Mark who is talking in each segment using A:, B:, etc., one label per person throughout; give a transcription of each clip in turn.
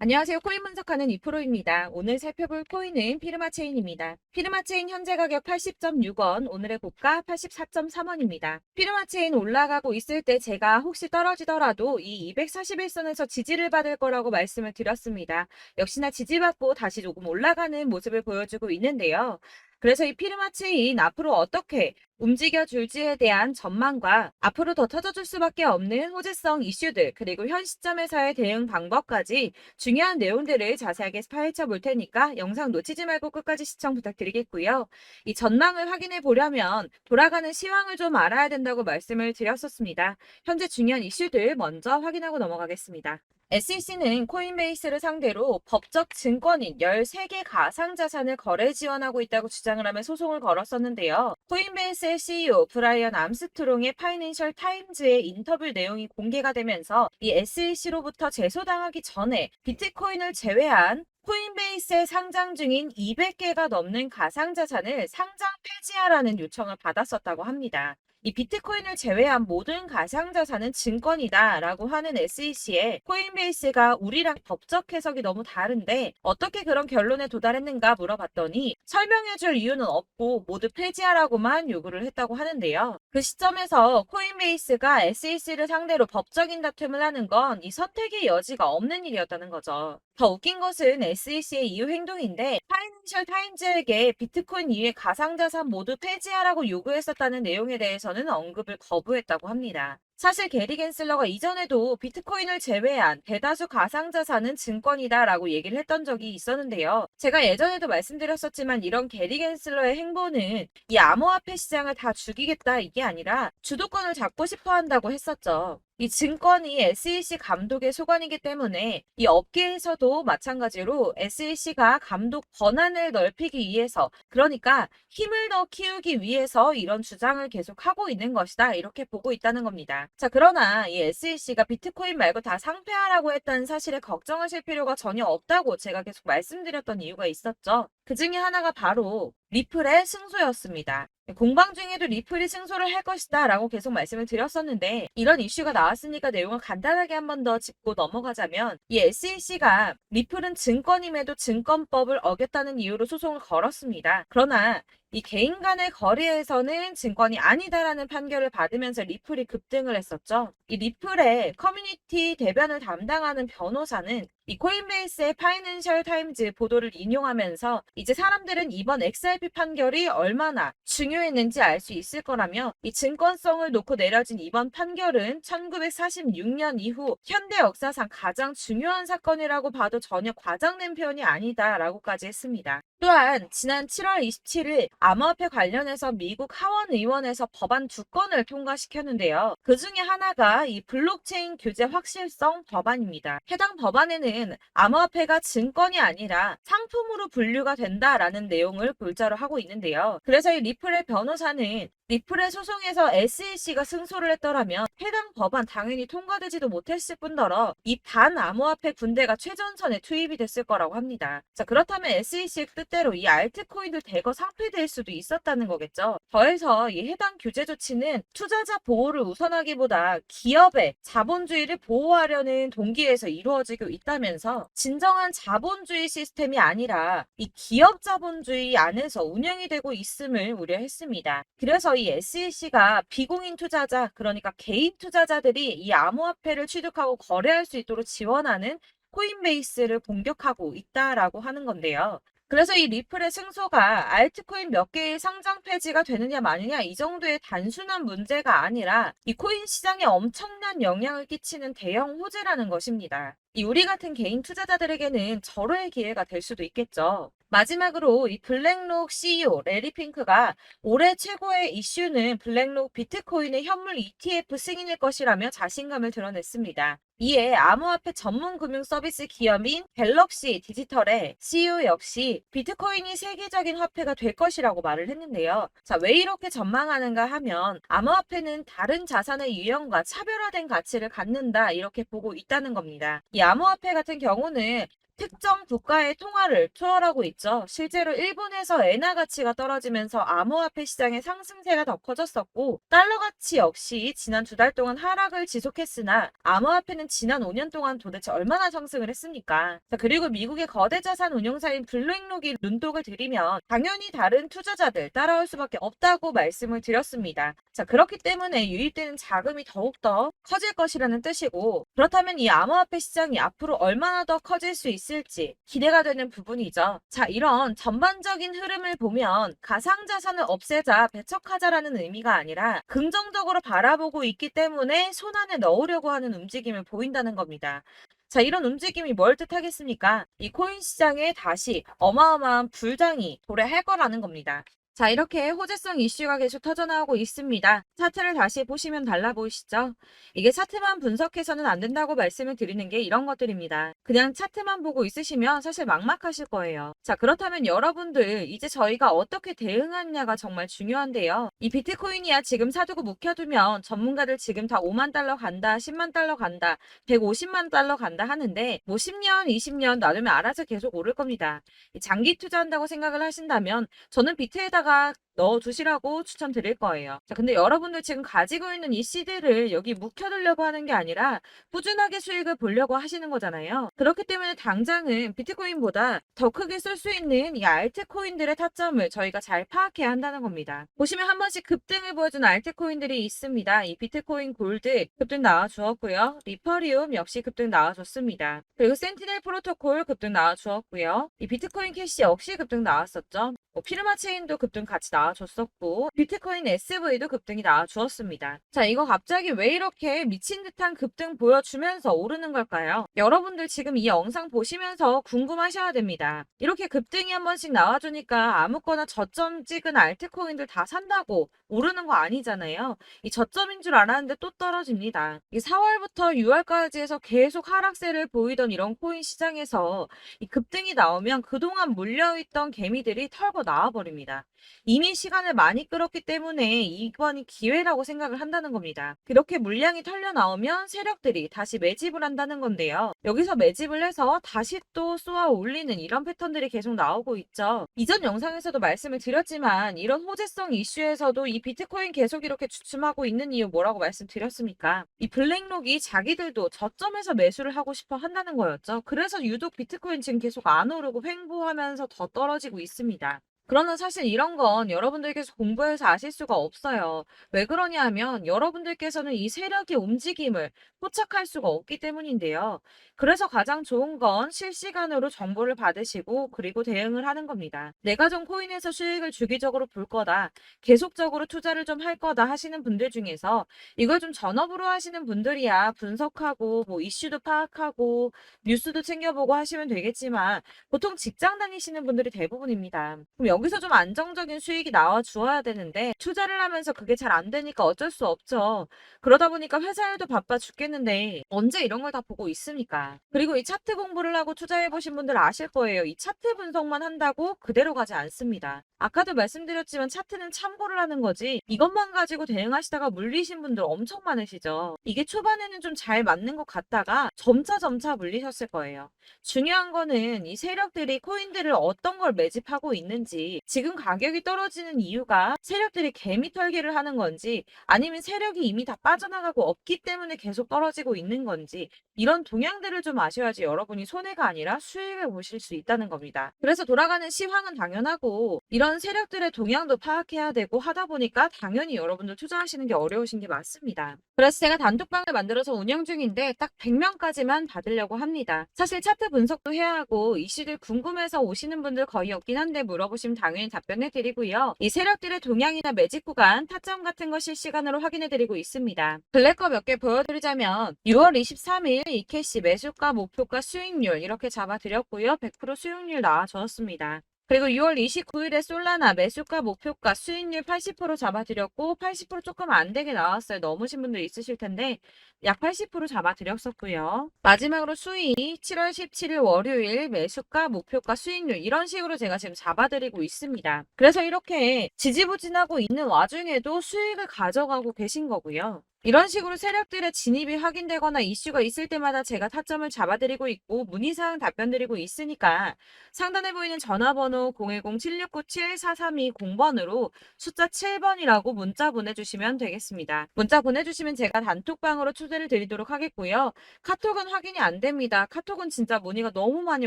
A: 안녕하세요. 코인 분석하는 이프로입니다. 오늘 살펴볼 코인은 피르마체인입니다. 피르마체인 현재 가격 80.6원, 오늘의 고가 84.3원입니다. 피르마체인 올라가고 있을 때 제가 혹시 떨어지더라도 이 241선에서 지지를 받을 거라고 말씀을 드렸습니다. 역시나 지지받고 다시 조금 올라가는 모습을 보여주고 있는데요. 그래서 이 피르마체인 앞으로 어떻게 움직여 줄지에 대한 전망과 앞으로 더 터져줄 수밖에 없는 호재성 이슈들, 그리고 현 시점에서의 대응 방법까지 중요한 내용들을 자세하게 파헤쳐 볼 테니까 영상 놓치지 말고 끝까지 시청 부탁드리겠고요. 이 전망을 확인해 보려면 돌아가는 시황을 좀 알아야 된다고 말씀을 드렸었습니다. 현재 중요한 이슈들 먼저 확인하고 넘어가겠습니다. SEC는 코인베이스를 상대로 법적 증권인 13개 가상자산을 거래 지원하고 있다고 주장을 하며 소송을 걸었었는데요. 코인베이스의 CEO 브라이언 암스트롱의 파이낸셜 타임즈의 인터뷰 내용이 공개가 되면서 이 SEC로부터 제소당하기 전에 비트코인을 제외한 코인베이스에 상장 중인 200개가 넘는 가상자산을 상장 폐지하라는 요청을 받았었다고 합니다. 이 비트코인을 제외한 모든 가상자산은 증권이다라고 하는 SEC에 코인베이스가 우리랑 법적 해석이 너무 다른데 어떻게 그런 결론에 도달했는가 물어봤더니 설명해줄 이유는 없고 모두 폐지하라고만 요구를 했다고 하는데요. 그 시점에서 코인베이스가 SEC를 상대로 법적인 다툼을 하는 건 이 선택의 여지가 없는 일이었다는 거죠. 더 웃긴 것은 SEC의 이후 행동인데 파이낸셜 타임즈에게 비트코인 이외 가상자산 모두 폐지하라고 요구했었다는 내용에 대해서는 언급을 거부했다고 합니다. 사실 게리 겐슬러가 이전에도 비트코인을 제외한 대다수 가상자산은 증권이다라고 얘기를 했던 적이 있었는데요. 제가 예전에도 말씀드렸었지만 이런 게리 겐슬러의 행보는 이 암호화폐 시장을 다 죽이겠다 이게 아니라 주도권을 잡고 싶어 한다고 했었죠. 이 증권이 SEC 감독의 소관이기 때문에 이 업계에서도 마찬가지로 SEC가 감독 권한을 넓히기 위해서 그러니까 힘을 더 키우기 위해서 이런 주장을 계속하고 있는 것이다 이렇게 보고 있다는 겁니다. 자, 그러나 이 SEC가 비트코인 말고 다 상폐하라고 했다는 사실에 걱정하실 필요가 전혀 없다고 제가 계속 말씀드렸던 이유가 있었죠. 그 중에 하나가 바로 리플의 승소였습니다. 공방 중에도 리플이 승소를 할 것이다 라고 계속 말씀을 드렸었는데 이런 이슈가 나왔으니까 내용을 간단하게 한 번 더 짚고 넘어가자면 이 SEC가 리플은 증권임에도 증권법을 어겼다는 이유로 소송을 걸었습니다. 그러나 이 개인 간의 거래에서는 증권이 아니다라는 판결을 받으면서 리플이 급등을 했었죠. 이 리플의 커뮤니티 대변을 담당하는 변호사는 이 코인베이스의 파이낸셜 타임즈 보도를 인용하면서 이제 사람들은 이번 XRP 판결이 얼마나 중요했는지 알 수 있을 거라며 이 증권성을 놓고 내려진 이번 판결은 1946년 이후 현대 역사상 가장 중요한 사건이라고 봐도 전혀 과장된 표현이 아니다라고까지 했습니다. 또한 지난 7월 27일 암호화폐 관련해서 미국 하원 의원에서 법안 2건을 통과시켰는데요. 그 중에 하나가 이 블록체인 규제 확실성 법안입니다. 해당 법안에는 암호화폐가 증권이 아니라 상품으로 분류가 된다라는 내용을 골자로 하고 있는데요. 그래서 이 리플의 변호사는 리플의 소송에서 SEC가 승소를 했더라면 해당 법안 당연히 통과되지도 못했을 뿐더러 이 반암호화폐 군대가 최전선에 투입이 됐을 거라고 합니다. 자, 그렇다면 SEC의 뜻대로 이 알트코인들 대거 상폐될 수도 있었다는 거겠죠. 더해서 이 해당 규제 조치는 투자자 보호를 우선하기보다 기업의 자본주의를 보호하려는 동기에서 이루어지고 있다면서 진정한 자본주의 시스템이 아니라 이 기업 자본주의 안에서 운영이 되고 있음을 우려했습니다. 그래서 이 SEC가 비공인 투자자, 그러니까 개인 투자자들이 이 암호화폐를 취득하고 거래할 수 있도록 지원하는 코인베이스를 공격하고 있다라고 하는 건데요. 그래서 이 리플의 승소가 알트코인 몇 개의 상장 폐지가 되느냐 마느냐 이 정도의 단순한 문제가 아니라 이 코인 시장에 엄청난 영향을 끼치는 대형 호재라는 것입니다. 이 우리 같은 개인 투자자들에게는 절호의 기회가 될 수도 있겠죠. 마지막으로 이 블랙록 CEO 레리 핑크가 올해 최고의 이슈는 블랙록 비트코인의 현물 ETF 승인일 것이라며 자신감을 드러냈습니다. 이에 암호화폐 전문 금융 서비스 기업인 갤럭시 디지털의 CEO 역시 비트코인이 세계적인 화폐가 될 것이라고 말을 했는데요. 자, 왜 이렇게 전망하는가 하면 암호화폐는 다른 자산의 유형과 차별화된 가치를 갖는다 이렇게 보고 있다는 겁니다. 이 암호화폐 같은 경우는 특정 국가의 통화를 초월하고 있죠. 실제로 일본에서 엔화 가치가 떨어지면서 암호화폐 시장의 상승세가 더 커졌었고, 달러 가치 역시 지난 2달 동안 하락을 지속했으나 암호화폐는 지난 5년 동안 도대체 얼마나 상승을 했습니까? 자, 그리고 미국의 거대 자산 운용사인 블랙록이 눈독을 들이면 당연히 다른 투자자들 따라올 수밖에 없다고 말씀을 드렸습니다. 자, 그렇기 때문에 유입되는 자금이 더욱더 커질 것이라는 뜻이고, 그렇다면 이 암호화폐 시장이 앞으로 얼마나 더 커질 수 있을지 기대가 되는 부분이죠. 자, 이런 전반적인 흐름을 보면 가상자산을 없애자, 배척하자라는 의미가 아니라 긍정적으로 바라보고 있기 때문에 손안에 넣으려고 하는 움직임을 보인다는 겁니다. 자, 이런 움직임이 뭘 뜻하겠습니까? 이 코인 시장에 다시 어마어마한 불장이 도래할 거라는 겁니다. 자, 이렇게 호재성 이슈가 계속 터져나오고 있습니다. 차트를 다시 보시면 달라 보이시죠? 이게 차트만 분석해서는 안 된다고 말씀을 드리는 게 이런 것들입니다. 그냥 차트만 보고 있으시면 사실 막막하실 거예요. 자, 그렇다면 여러분들 이제 저희가 어떻게 대응하느냐가 정말 중요한데요. 이 비트코인이야 지금 사두고 묵혀두면 전문가들 지금 다 5만 달러 간다, 10만 달러 간다, 150만 달러 간다 하는데 뭐 10년, 20년 놔두면 알아서 계속 오를 겁니다. 장기 투자한다고 생각을 하신다면 저는 비트에다가 넣어두시라고 추천드릴 거예요. 자, 근데 여러분들 지금 가지고 있는 이 씨들을 여기 묵혀두려고 하는 게 아니라 꾸준하게 수익을 보려고 하시는 거잖아요. 그렇기 때문에 당장은 비트코인보다 더 크게 쏠 수 있는 이 알트코인들의 타점을 저희가 잘 파악해야 한다는 겁니다. 보시면 한 번씩 급등을 보여준 알트코인들이 있습니다. 이 비트코인 골드 급등 나와주었고요. 리퍼리움 역시 급등 나와줬습니다. 그리고 센티넬 프로토콜 급등 나와주었고요. 이 비트코인 캐시 역시 급등 나왔었죠. 피르마 체인도 급등 같이 나와줬었고 비트코인 SV도 급등이 나와주었습니다. 자, 이거 갑자기 왜 이렇게 미친 듯한 급등 보여주면서 오르는 걸까요? 여러분들 지금 이 영상 보시면서 궁금하셔야 됩니다. 이렇게 급등이 한 번씩 나와주니까 아무거나 저점 찍은 알트코인들 다 산다고 오르는 거 아니잖아요. 이 저점인 줄 알았는데 또 떨어집니다. 이 4월부터 6월까지 해서 계속 하락세를 보이던 이런 코인 시장에서 이 급등이 나오면 그동안 물려있던 개미들이 털고 나와버립니다. 이미 시간을 많이 끌었기 때문에 이번이 기회라고 생각을 한다는 겁니다. 그렇게 물량이 털려 나오면 세력들이 다시 매집을 한다는 건데요. 여기서 매집을 해서 다시 또 쏘아 올리는 이런 패턴들이 계속 나오고 있죠. 이전 영상에서도 말씀을 드렸지만 이런 호재성 이슈에서도 이 비트코인 계속 이렇게 주춤하고 있는 이유 뭐라고 말씀드렸습니까? 이 블랙록이 자기들도 저점에서 매수를 하고 싶어 한다는 거였죠. 그래서 유독 비트코인 지금 계속 안 오르고 횡보하면서 더 떨어지고 있습니다. 그러나 사실 이런 건 여러분들께서 공부해서 아실 수가 없어요. 왜 그러냐 하면 여러분들께서는 이 세력의 움직임을 포착할 수가 없기 때문인데요. 그래서 가장 좋은 건 실시간으로 정보를 받으시고 그리고 대응을 하는 겁니다. 내가 좀 코인에서 수익을 주기적으로 볼 거다. 계속적으로 투자를 좀 할 거다 하시는 분들 중에서 이걸 좀 전업으로 하시는 분들이야 분석하고 뭐 이슈도 파악하고 뉴스도 챙겨보고 하시면 되겠지만 보통 직장 다니시는 분들이 대부분입니다. 그럼 여기서 좀 안정적인 수익이 나와 주어야 되는데 투자를 하면서 그게 잘 안 되니까 어쩔 수 없죠. 그러다 보니까 회사 일도 바빠 죽겠는데 언제 이런 걸 다 보고 있습니까? 그리고 이 차트 공부를 하고 투자해 보신 분들 아실 거예요. 이 차트 분석만 한다고 그대로 가지 않습니다. 아까도 말씀드렸지만 차트는 참고를 하는 거지 이것만 가지고 대응하시다가 물리신 분들 엄청 많으시죠. 이게 초반에는 좀 잘 맞는 것 같다가 점차 물리셨을 거예요. 중요한 거는 이 세력들이 코인들을 어떤 걸 매집하고 있는지 지금 가격이 떨어지는 이유가 세력들이 개미 털기를 하는 건지 아니면 세력이 이미 다 빠져나가고 없기 때문에 계속 떨어지고 있는 건지 이런 동향들을 좀 아셔야지 여러분이 손해가 아니라 수익을 보실 수 있다는 겁니다. 그래서 돌아가는 시황은 당연하고 이런 세력들의 동향도 파악해야 되고 하다 보니까 당연히 여러분들 투자하시는 게 어려우신 게 맞습니다. 그래서 제가 단톡방을 만들어서 운영 중인데 딱 100명까지만 받으려고 합니다. 사실 차트 분석도 해야 하고 이슈들 궁금해서 오시는 분들 거의 없긴 한데 물어보시면 당연히 답변해 드리고요. 이 세력들의 동향이나 매집 구간, 타점 같은 거 실시간으로 확인해 드리고 있습니다. 블랙거 몇 개 보여드리자면 6월 23일 이캐시 매수가, 목표가, 수익률 이렇게 잡아드렸고요. 100% 수익률 나와줬습니다. 그리고 6월 29일에 솔라나 매수가, 목표가, 수익률 80% 잡아드렸고 80% 조금 안 되게 나왔어요. 넘으신 분들 있으실 텐데 약 80% 잡아드렸었고요. 마지막으로 수익 7월 17일 월요일 매수가, 목표가, 수익률 이런 식으로 제가 지금 잡아드리고 있습니다. 그래서 이렇게 지지부진하고 있는 와중에도 수익을 가져가고 계신 거고요. 이런 식으로 세력들의 진입이 확인되거나 이슈가 있을 때마다 제가 타점을 잡아드리고 있고 문의사항 답변드리고 있으니까 상단에 보이는 전화번호 010-7697-4320번으로 숫자 7번이라고 문자 보내주시면 되겠습니다. 문자 보내주시면 제가 단톡방으로 초대를 드리도록 하겠고요. 카톡은 확인이 안 됩니다. 카톡은 진짜 문의가 너무 많이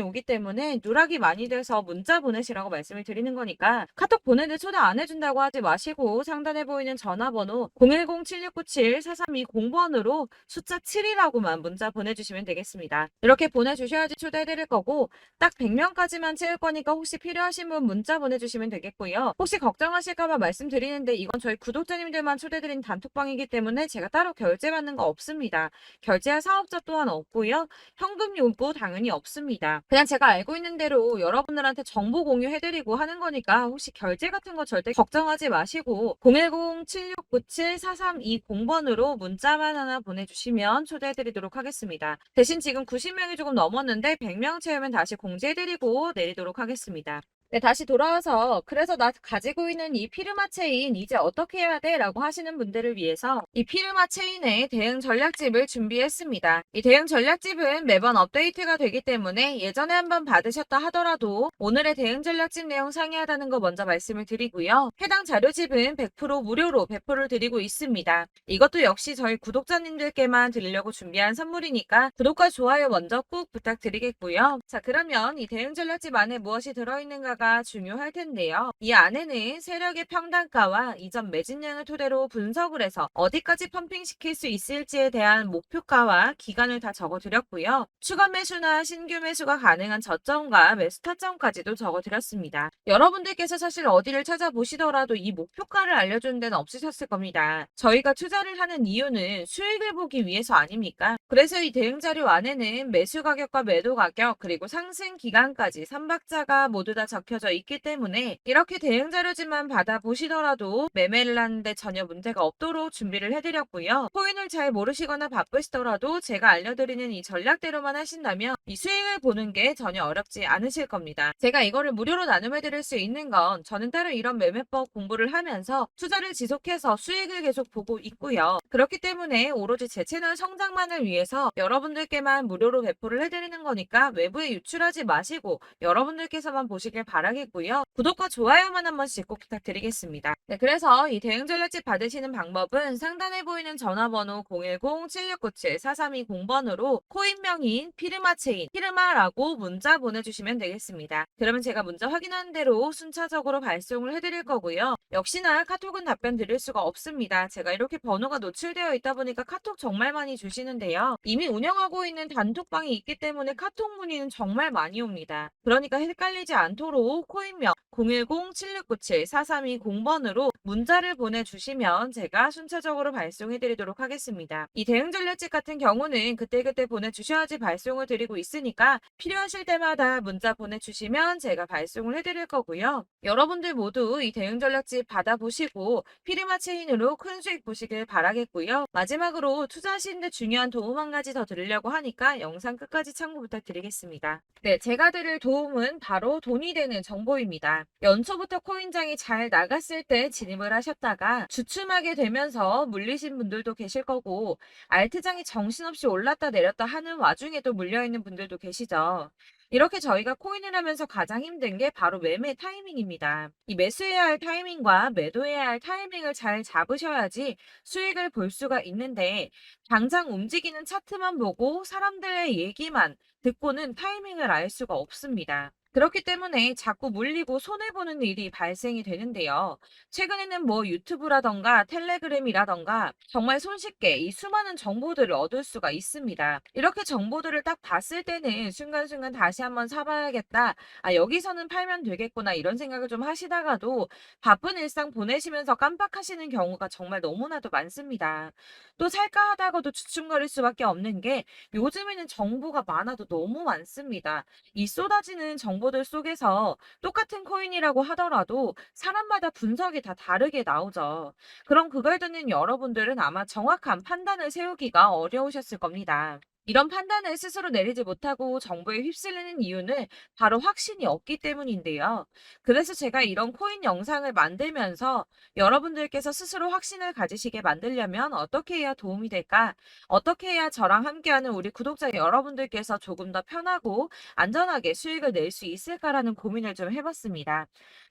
A: 오기 때문에 누락이 많이 돼서 문자 보내시라고 말씀을 드리는 거니까 카톡 보내는데 초대 안 해준다고 하지 마시고 상단에 보이는 전화번호 010-7697-4320번으로 숫자 7이라고만 문자 보내주시면 되겠습니다. 이렇게 보내주셔야지 초대해드릴 거고 딱 100명까지만 채울 거니까 혹시 필요하신 분 문자 보내주시면 되겠고요. 혹시 걱정하실까봐 말씀드리는데 이건 저희 구독자님들만 초대드린 단톡방이기 때문에 제가 따로 결제받는 거 없습니다. 결제할 사업자 또한 없고요. 현금 요구 당연히 없습니다. 그냥 제가 알고 있는 대로 여러분들한테 정보 공유해드리고 하는 거니까 혹시 결제 같은 거 절대 걱정하지 마시고 010-7697-4320번으로 문자만 하나 보내주시면 초대해드리도록 하겠습니다. 대신 지금 90명이 조금 넘었는데 100명 채우면 다시 공지해드리고 내리도록 하겠습니다. 네, 다시 돌아와서 그래서 나 가지고 있는 이 피르마 체인 이제 어떻게 해야 돼? 라고 하시는 분들을 위해서 이 피르마 체인의 대응 전략집을 준비했습니다. 이 대응 전략집은 매번 업데이트가 되기 때문에 예전에 한번 받으셨다 하더라도 오늘의 대응 전략집 내용 상이하다는 거 먼저 말씀을 드리고요. 해당 자료집은 100% 무료로 배포를 드리고 있습니다. 이것도 역시 저희 구독자님들께만 드리려고 준비한 선물이니까 구독과 좋아요 먼저 꼭 부탁드리겠고요. 자, 그러면 이 대응 전략집 안에 무엇이 들어있는가가 중요할 텐데요. 이 안에는 세력의 평단가와 이전 매진량을 토대로 분석을 해서 어디까지 펌핑시킬 수 있을지에 대한 목표가와 기간을 다 적어드렸고요. 추가 매수나 신규 매수가 가능한 저점과 매수 타점까지도 적어드렸습니다. 여러분들께서 사실 어디를 찾아보시더라도 이 목표가를 알려주는 데는 없으셨을 겁니다. 저희가 투자를 하는 이유는 수익을 보기 위해서 아닙니까? 그래서 이 대응 자료 안에는 매수 가격과 매도 가격 그리고 상승 기간까지 3박자가 모두 다 적혀져 있기 때문에 이렇게 대응 자료지만 받아보시더라도 매매를 하는데 전혀 문제가 없도록 준비를 해드렸고요. 코인을 잘 모르시거나 바쁘시더라도 제가 알려드리는 이 전략대로만 하신다면 이 수익을 보는 게 전혀 어렵지 않으실 겁니다. 제가 이거를 무료로 나눔해드릴 수 있는 건 저는 따로 이런 매매법 공부를 하면서 투자를 지속해서 수익을 계속 보고 있고요. 그렇기 때문에 오로지 제 채널 성장만을 위해서 여러분들께만 무료로 배포를 해드리는 거니까 외부에 유출하지 마시고 여러분들께서만 보시길 바라겠고요. 구독과 좋아요만 한 번씩 꼭 부탁드리겠습니다. 네, 그래서 이 대응 전략집 받으시는 방법은 상단에 보이는 전화번호 010-7697-4320번으로 코인명인 피르마체인, 피르마라고 문자 보내주시면 되겠습니다. 그러면 제가 문자 확인한 대로 순차적으로 발송을 해드릴 거고요. 역시나 카톡은 답변 드릴 수가 없습니다. 제가 이렇게 번호가 노출되어 있다 보니까 카톡 정말 많이 주시는데요. 이미 운영하고 있는 단톡방이 있기 때문에 카톡 문의는 정말 많이 옵니다. 그러니까 헷갈리지 않도록 코인명 010-7697-4320번으로 문자를 보내주시면 제가 순차적으로 발송해드리도록 하겠습니다. 이 대응 전략집 같은 경우는 그때그때 보내주셔야지 발송을 드리고 있으니까 필요하실 때마다 문자 보내주시면 제가 발송을 해드릴 거고요. 여러분들 모두 이 대응 전략집 받아보시고 피르마 체인으로 큰 수익 보시길 바라겠고요. 마지막으로 투자하시는데 중요한 도움 한 가지 더 드리려고 하니까 영상 끝까지 참고 부탁드리겠습니다. 네, 제가 드릴 도움은 바로 돈이 되는 정보입니다. 연초부터 코인장이 잘 나갔을 때 진입을 하셨다가 주춤하게 되면서 물리신 분들도 계실 거고 알트장이 정신없이 올랐다 내렸다 하는 와중에도 물려있는 분들도 계시죠. 이렇게 저희가 코인을 하면서 가장 힘든 게 바로 매매 타이밍입니다. 이 매수해야 할 타이밍과 매도해야 할 타이밍을 잘 잡으셔야지 수익을 볼 수가 있는데 당장 움직이는 차트만 보고 사람들의 얘기만 듣고는 타이밍을 알 수가 없습니다. 그렇기 때문에 자꾸 물리고 손해보는 일이 발생이 되는데요. 최근에는 뭐 유튜브라던가 텔레그램이라던가 정말 손쉽게 이 수많은 정보들을 얻을 수가 있습니다. 이렇게 정보들을 딱 봤을 때는 순간순간 다시 한번 사봐야겠다. 아, 여기서는 팔면 되겠구나. 이런 생각을 좀 하시다가도 바쁜 일상 보내시면서 깜빡하시는 경우가 정말 너무나도 많습니다. 또 살까 하다가도 주춤거릴 수밖에 없는 게 요즘에는 정보가 많아도 너무 많습니다. 이 쏟아지는 정보들 속에서 똑같은 코인이라고 하더라도 사람마다 분석이 다 다르게 나오죠. 그럼 그걸 듣는 여러분들은 아마 정확한 판단을 세우기가 어려우셨을 겁니다. 이런 판단을 스스로 내리지 못하고 정보에 휩쓸리는 이유는 바로 확신이 없기 때문인데요. 그래서 제가 이런 코인 영상을 만들면서 여러분들께서 스스로 확신을 가지시게 만들려면 어떻게 해야 도움이 될까? 어떻게 해야 저랑 함께하는 우리 구독자 여러분들께서 조금 더 편하고 안전하게 수익을 낼 수 있을까라는 고민을 좀 해봤습니다.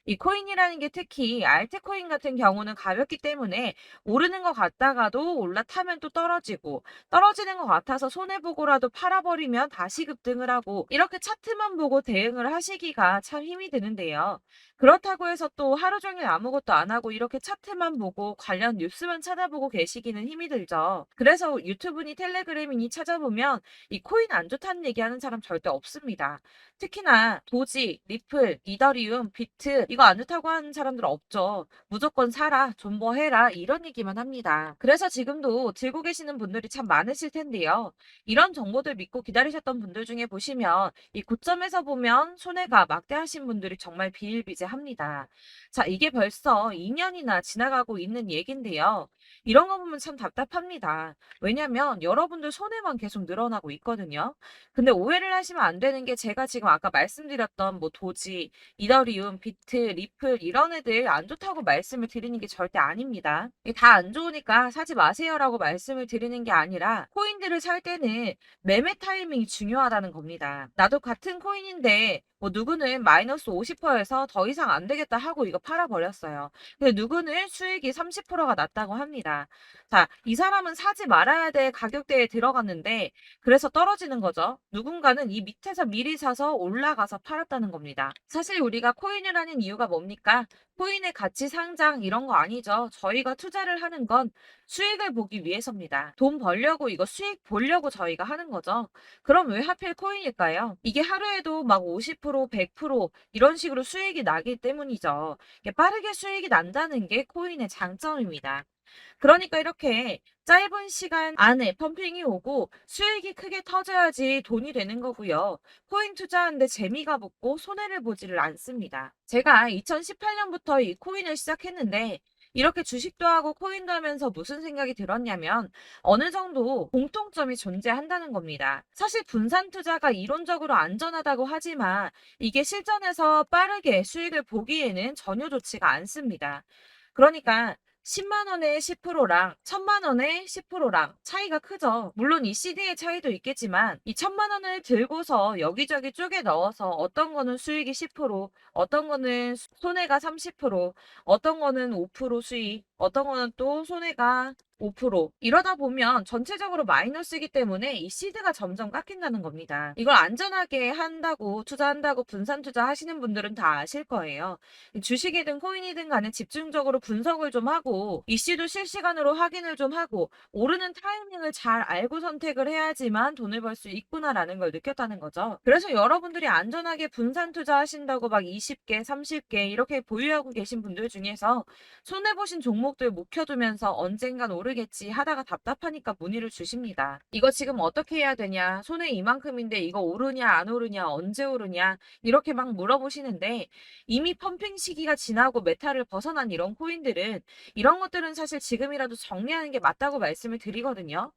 A: 이 코인이라는 게 특히 알트코인 같은 경우는 가볍기 때문에 오르는 것 같다가도 올라타면 또 떨어지고 떨어지는 것 같아서 손해보고라도 팔아버리면 다시 급등을 하고 이렇게 차트만 보고 대응을 하시기가 참 힘이 드는데요. 그렇다고 해서 또 하루 종일 아무것도 안 하고 이렇게 차트만 보고 관련 뉴스만 찾아보고 계시기는 힘이 들죠. 그래서 유튜브니 텔레그램이니 찾아보면 이 코인 안 좋다는 얘기하는 사람 절대 없습니다. 특히나 도지, 리플, 이더리움, 비트 이거 안 좋다고 하는 사람들 없죠. 무조건 사라, 존버해라 이런 얘기만 합니다. 그래서 지금도 들고 계시는 분들이 참 많으실 텐데요. 이런 정보들 믿고 기다리셨던 분들 중에 보시면 이 고점에서 보면 손해가 막대하신 분들이 정말 비일비재합니다. 자, 이게 벌써 2년이나 지나가고 있는 얘긴데요. 이런 거 보면 참 답답합니다. 왜냐면 여러분들 손해만 계속 늘어나고 있거든요. 근데 오해를 하시면 안 되는 게 제가 지금 아까 말씀드렸던 뭐 도지, 이더리움, 비트, 리플 이런 애들 안 좋다고 말씀을 드리는 게 절대 아닙니다. 다 안 좋으니까 사지 마세요라고 말씀을 드리는 게 아니라 코인들을 살 때는 매매 타이밍이 중요하다는 겁니다. 나도 같은 코인인데 뭐 누구는 마이너스 50%에서 더 이상 안 되겠다 하고 이거 팔아버렸어요. 근데 누구는 수익이 30%가 났다고 합니다. 자, 이 사람은 사지 말아야 될 가격대에 들어갔는데 그래서 떨어지는 거죠. 누군가는 이 밑에서 미리 사서 올라가서 팔았다는 겁니다. 사실 우리가 코인을 하는 이유가 뭡니까? 코인의 가치 상장 이런 거 아니죠. 저희가 투자를 하는 건 수익을 보기 위해서입니다. 돈 벌려고 이거 수익 보려고 저희가 하는 거죠. 그럼 왜 하필 코인일까요? 이게 하루에도 막 50%, 100% 이런 식으로 수익이 나기 때문이죠. 이게 빠르게 수익이 난다는 게 코인의 장점입니다. 그러니까 이렇게 짧은 시간 안에 펌핑이 오고 수익이 크게 터져야지 돈이 되는 거고요. 코인 투자하는데 재미가 붙고 손해를 보지를 않습니다. 제가 2018년부터 이 코인을 시작했는데 이렇게 주식도 하고 코인도 하면서 무슨 생각이 들었냐면 어느 정도 공통점이 존재한다는 겁니다. 사실 분산 투자가 이론적으로 안전하다고 하지만 이게 실전에서 빠르게 수익을 보기에는 전혀 좋지가 않습니다. 그러니까 10만 원에 10%랑 1000만 원에 10%랑 차이가 크죠. 물론 이 CD의 차이도 있겠지만 이 1000만 원을 들고서 여기저기 쪼개 넣어서 어떤 거는 수익이 10%, 어떤 거는 손해가 30%, 어떤 거는 5% 수익, 어떤 거는 또 손해가 5% 이러다 보면 전체적으로 마이너스이기 때문에 이 시드가 점점 깎인다는 겁니다. 이걸 안전하게 한다고 투자한다고 분산 투자하시는 분들은 다 아실 거예요. 주식이든 코인이든 간에 집중적으로 분석을 좀 하고 이슈도 실시간으로 확인을 좀 하고 오르는 타이밍을 잘 알고 선택을 해야지만 돈을 벌 수 있구나라는 걸 느꼈다는 거죠. 그래서 여러분들이 안전하게 분산 투자하신다고 막 20개, 30개 이렇게 보유하고 계신 분들 중에서 손해보신 종목들 묵혀두면서 언젠간 오르겠지 하다가 답답하니까 문의를 주십니다. 이거 지금 어떻게 해야 되냐? 손해 이만큼인데 이거 오르냐 안 오르냐 언제 오르냐 이렇게 막 물어보시는데 이미 펌핑 시기가 지나고 메타를 벗어난 이런 코인들은 이런 것들은 사실 지금이라도 정리하는 게 맞다고 말씀을 드리거든요.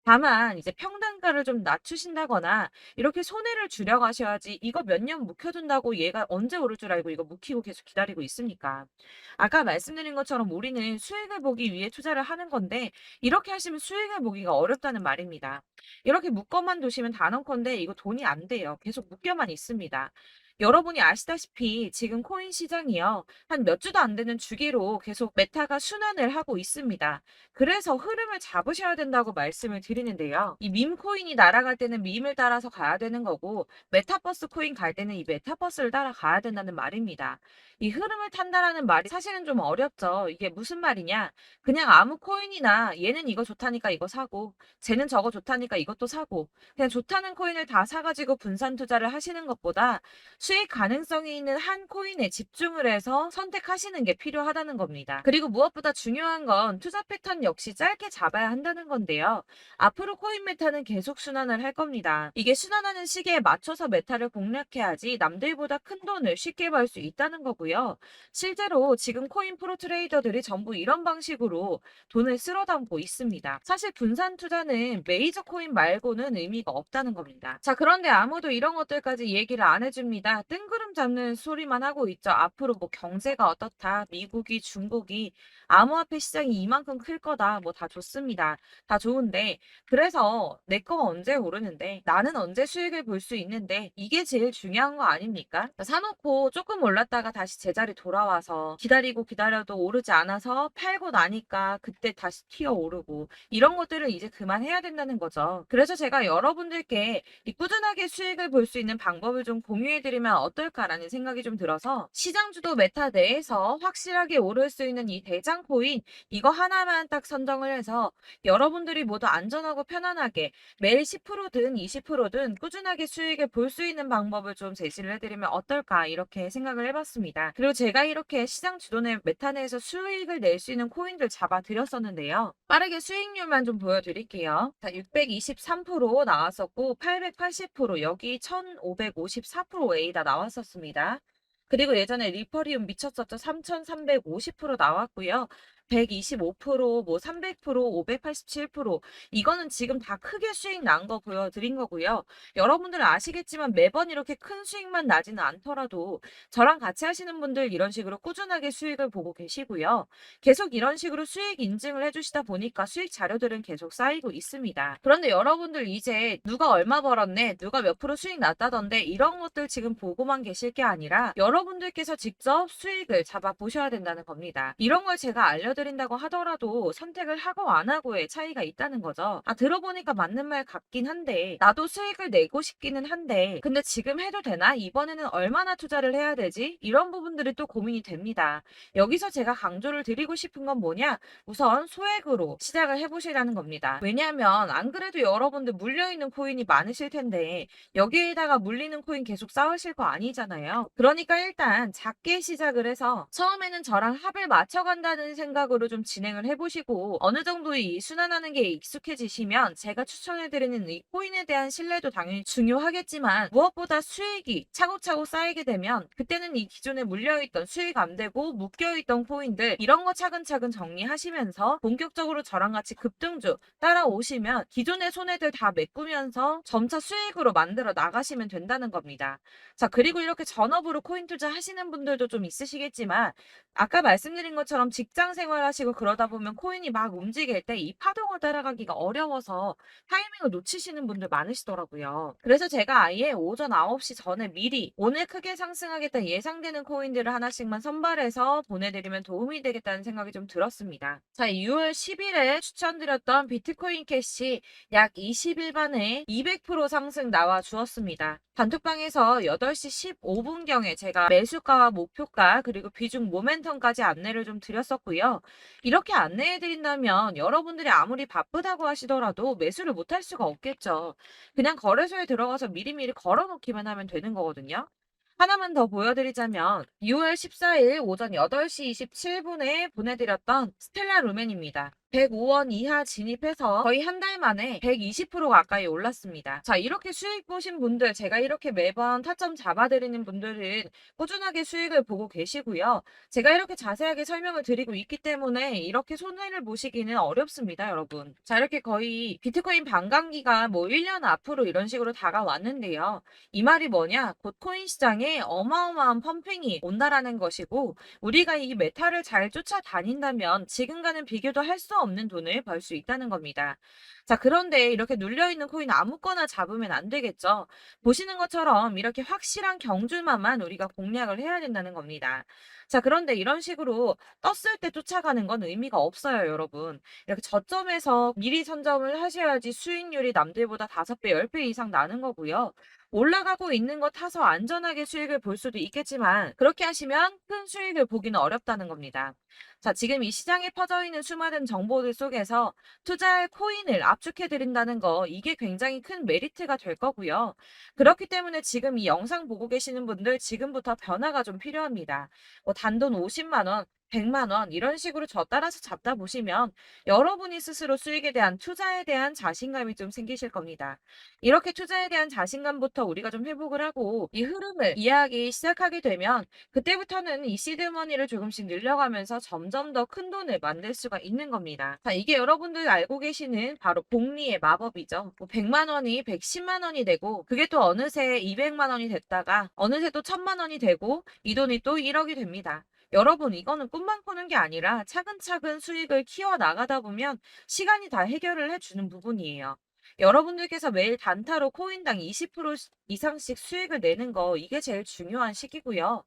A: 다만 이제 평단가를 좀 낮추신다거나 이렇게 손해를 줄여가셔야지 이거 몇 년 묵혀둔다고 얘가 언제 오를 줄 알고 이거 묵히고 계속 기다리고 있습니까? 아까 말씀드린 것처럼 우리는 수익을 보기 위해 투자를 하는 건데 이렇게 하시면 수익을 보기가 어렵다는 말입니다. 이렇게 묶어만 두시면 단언컨대 이거 돈이 안 돼요. 계속 묶여만 있습니다. 여러분이 아시다시피 지금 코인 시장이요. 한 몇 주도 안 되는 주기로 계속 메타가 순환을 하고 있습니다. 그래서 흐름을 잡으셔야 된다고 말씀을 드리는데요. 이 밈 코인이 날아갈 때는 밈을 따라서 가야 되는 거고 메타버스 코인 갈 때는 이 메타버스를 따라가야 된다는 말입니다. 이 흐름을 탄다라는 말이 사실은 좀 어렵죠. 이게 무슨 말이냐? 그냥 아무 코인이나 얘는 이거 좋다니까 이거 사고 쟤는 저거 좋다니까 이것도 사고 그냥 좋다는 코인을 다 사가지고 분산 투자를 하시는 것보다 수익 가능성이 있는 한 코인에 집중을 해서 선택하시는 게 필요하다는 겁니다. 그리고 무엇보다 중요한 건 투자 패턴 역시 짧게 잡아야 한다는 건데요. 앞으로 코인 메타는 계속 순환을 할 겁니다. 이게 순환하는 시기에 맞춰서 메타를 공략해야지 남들보다 큰 돈을 쉽게 벌 수 있다는 거고요. 실제로 지금 코인 프로 트레이더들이 전부 이런 방식으로 돈을 쓸어 담고 있습니다. 사실 분산 투자는 메이저 코인 말고는 의미가 없다는 겁니다. 자, 그런데 아무도 이런 것들까지 얘기를 안 해줍니다. 뜬구름 잡는 소리만 하고 있죠. 앞으로 뭐 경제가 어떻다, 미국이, 중국이, 암호화폐 시장이 이만큼 클 거다, 뭐 다 좋습니다. 다 좋은데, 그래서 내 거 언제 오르는데, 나는 언제 수익을 볼 수 있는데, 이게 제일 중요한 거 아닙니까? 사놓고 조금 올랐다가 다시 제자리 돌아와서 기다리고 기다려도 오르지 않아서 팔고 나니까 그때 다시 튀어 오르고, 이런 것들을 이제 그만해야 된다는 거죠. 그래서 제가 여러분들께 이 꾸준하게 수익을 볼 수 있는 방법을 좀 공유해드리면 어떨까라는 생각이 좀 들어서 시장주도 메타 내에서 확실하게 오를 수 있는 이 대장 코인 이거 하나만 딱 선정을 해서 여러분들이 모두 안전하고 편안하게 매일 10%든 20%든 꾸준하게 수익을 볼 수 있는 방법을 좀 제시를 해드리면 어떨까 이렇게 생각을 해봤습니다. 그리고 제가 이렇게 시장 주도내 메타 내에서 수익을 낼 수 있는 코인들 잡아드렸었는데요. 빠르게 수익률만 좀 보여드릴게요. 자, 623% 나왔었고 880% 여기 1554% A다 나왔었습니다. 그리고 예전에 리퍼리움 미쳤었죠. 3350% 나왔고요. 125%, 뭐 300%, 587% 이거는 지금 다 크게 수익 난 거 보여드린 거고요. 여러분들은 아시겠지만 매번 이렇게 큰 수익만 나지는 않더라도 저랑 같이 하시는 분들 이런 식으로 꾸준하게 수익을 보고 계시고요. 계속 이런 식으로 수익 인증을 해주시다 보니까 수익 자료들은 계속 쌓이고 있습니다. 그런데 여러분들 이제 누가 얼마 벌었네, 누가 몇 프로 수익 났다던데 이런 것들 지금 보고만 계실 게 아니라 여러분들께서 직접 수익을 잡아 보셔야 된다는 겁니다. 이런 걸 제가 알려드린다고 하더라도 선택을 하고 안 하고의 차이가 있다는 거죠. 아, 들어보니까 맞는 말 같긴 한데 나도 수익을 내고 싶기는 한데 근데 지금 해도 되나? 이번에는 얼마나 투자를 해야 되지? 이런 부분들이 또 고민이 됩니다. 여기서 제가 강조를 드리고 싶은 건 뭐냐? 우선 소액으로 시작을 해보시라는 겁니다. 왜냐하면 안 그래도 여러분들 물려있는 코인이 많으실 텐데 여기에다가 물리는 코인 계속 쌓으실 거 아니잖아요. 그러니까 일단 작게 시작을 해서 처음에는 저랑 합을 맞춰간다는 생각으로 좀 진행을 해보시고 어느 정도 이 순환하는 게 익숙해지시면 제가 추천해드리는 이 코인에 대한 신뢰도 당연히 중요하겠지만 무엇보다 수익이 차곡차곡 쌓이게 되면 그때는 이 기존에 물려있던 수익 안 되고 묶여있던 코인들 이런 거 차근차근 정리하시면서 본격적으로 저랑 같이 급등주 따라오시면 기존의 손해들 다 메꾸면서 점차 수익으로 만들어 나가시면 된다는 겁니다. 자, 그리고 이렇게 전업으로 코인 투자 하시는 분들도 좀 있으시겠지만 아까 말씀드린 것처럼 직장 생활하시고 그러다 보면 코인이 막 움직일 때 이 파동을 따라가기가 어려워서 타이밍을 놓치시는 분들 많으시더라고요. 그래서 제가 아예 오전 9시 전에 미리 오늘 크게 상승하겠다 예상되는 코인들을 하나씩만 선발해서 보내드리면 도움이 되겠다는 생각이 좀 들었습니다. 자, 6월 10일에 추천드렸던 비트코인 캐시 약 20일 만에 200% 상승 나와 주었습니다. 단톡방에서 8시 15분경에 제가 매수가와 목표가 그리고 비중 모멘텀까지 안내를 좀 드렸었고요. 이렇게 안내해 드린다면 여러분들이 아무리 바쁘다고 하시더라도 매수를 못할 수가 없겠죠. 그냥 거래소에 들어가서 미리미리 걸어놓기만 하면 되는 거거든요. 하나만 더 보여드리자면 6월 14일 오전 8시 27분에 보내드렸던 스텔라 루멘입니다. 105원 이하 진입해서 거의 한 달 만에 120% 가까이 올랐습니다. 자, 이렇게 수익 보신 분들, 제가 이렇게 매번 타점 잡아드리는 분들은 꾸준하게 수익을 보고 계시고요. 제가 이렇게 자세하게 설명을 드리고 있기 때문에 이렇게 손해를 보시기는 어렵습니다, 여러분. 자, 이렇게 거의 비트코인 반감기가 뭐 1년 앞으로 이런 식으로 다가왔는데요. 이 말이 뭐냐? 곧 코인 시장에 어마어마한 펌핑이 온다라는 것이고 우리가 이 메타를 잘 쫓아다닌다면 지금과는 비교도 할 수 없는 돈을 벌 수 있다는 겁니다. 자, 그런데 이렇게 눌려있는 코인 아무거나 잡으면 안 되겠죠. 보시는 것처럼 이렇게 확실한 경주만만 우리가 공략을 해야 된다는 겁니다. 자, 그런데 이런 식으로 떴을 때 쫓아가는 건 의미가 없어요, 여러분. 이렇게 저점에서 미리 선점을 하셔야지 수익률이 남들보다 5배, 10배 이상 나는 거고요. 올라가고 있는 거 타서 안전하게 수익을 볼 수도 있겠지만 그렇게 하시면 큰 수익을 보기는 어렵다는 겁니다. 자, 지금 이 시장에 퍼져 있는 수많은 정보들 속에서 투자할 코인을 압축해 드린다는 거, 이게 굉장히 큰 메리트가 될 거고요. 그렇기 때문에 지금 이 영상 보고 계시는 분들 지금부터 변화가 좀 필요합니다. 뭐 단돈 50만 원, 100만 원 이런 식으로 저 따라서 잡다 보시면 여러분이 스스로 수익에 대한 투자에 대한 자신감이 좀 생기실 겁니다. 이렇게 투자에 대한 자신감부터 우리가 좀 회복을 하고 이 흐름을 이해하기 시작하게 되면 그때부터는 이 시드머니를 조금씩 늘려가면서 점점 더 큰 돈을 만들 수가 있는 겁니다. 자, 이게 여러분들 알고 계시는 바로 복리의 마법이죠. 뭐 100만 원이 110만 원이 되고 그게 또 어느새 200만 원이 됐다가 어느새 또 1000만 원이 되고 이 돈이 또 1억이 됩니다. 여러분, 이거는 꿈만 꾸는 게 아니라 차근차근 수익을 키워 나가다 보면 시간이 다 해결을 해주는 부분이에요. 여러분들께서 매일 단타로 코인당 20% 이상씩 수익을 내는 거, 이게 제일 중요한 시기고요.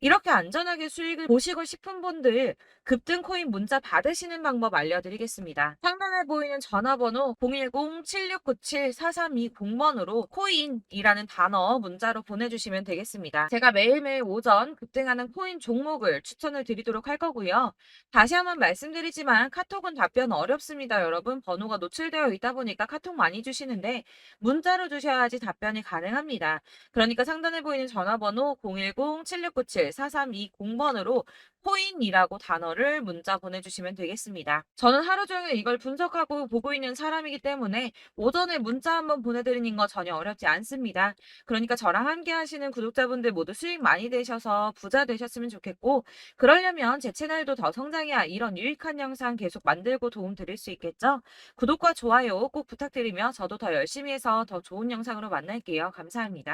A: 이렇게 안전하게 수익을 보시고 싶은 분들 급등 코인 문자 받으시는 방법 알려드리겠습니다. 상단에 보이는 전화번호 010-7697-4320번으로 코인이라는 단어 문자로 보내주시면 되겠습니다. 제가 매일매일 오전 급등하는 코인 종목을 추천을 드리도록 할 거고요. 다시 한번 말씀드리지만 카톡은 답변 어렵습니다. 여러분, 번호가 노출되어 있다 보니까 카톡 많이 주시는데 문자로 주셔야지 답변이 가능합니다. 그러니까 상단에 보이는 전화번호 010-7697-4320번으로 코인이라고 단어를 문자 보내주시면 되겠습니다. 저는 하루 종일 이걸 분석하고 보고 있는 사람이기 때문에 오전에 문자 한번 보내드리는 거 전혀 어렵지 않습니다. 그러니까 저랑 함께 하시는 구독자분들 모두 수익 많이 되셔서 부자 되셨으면 좋겠고, 그러려면 제 채널도 더 성장해야 이런 유익한 영상 계속 만들고 도움 드릴 수 있겠죠? 구독과 좋아요 꼭 부탁드리며 저도 더 열심히 해서 더 좋은 영상으로 만날게요. 감사합니다.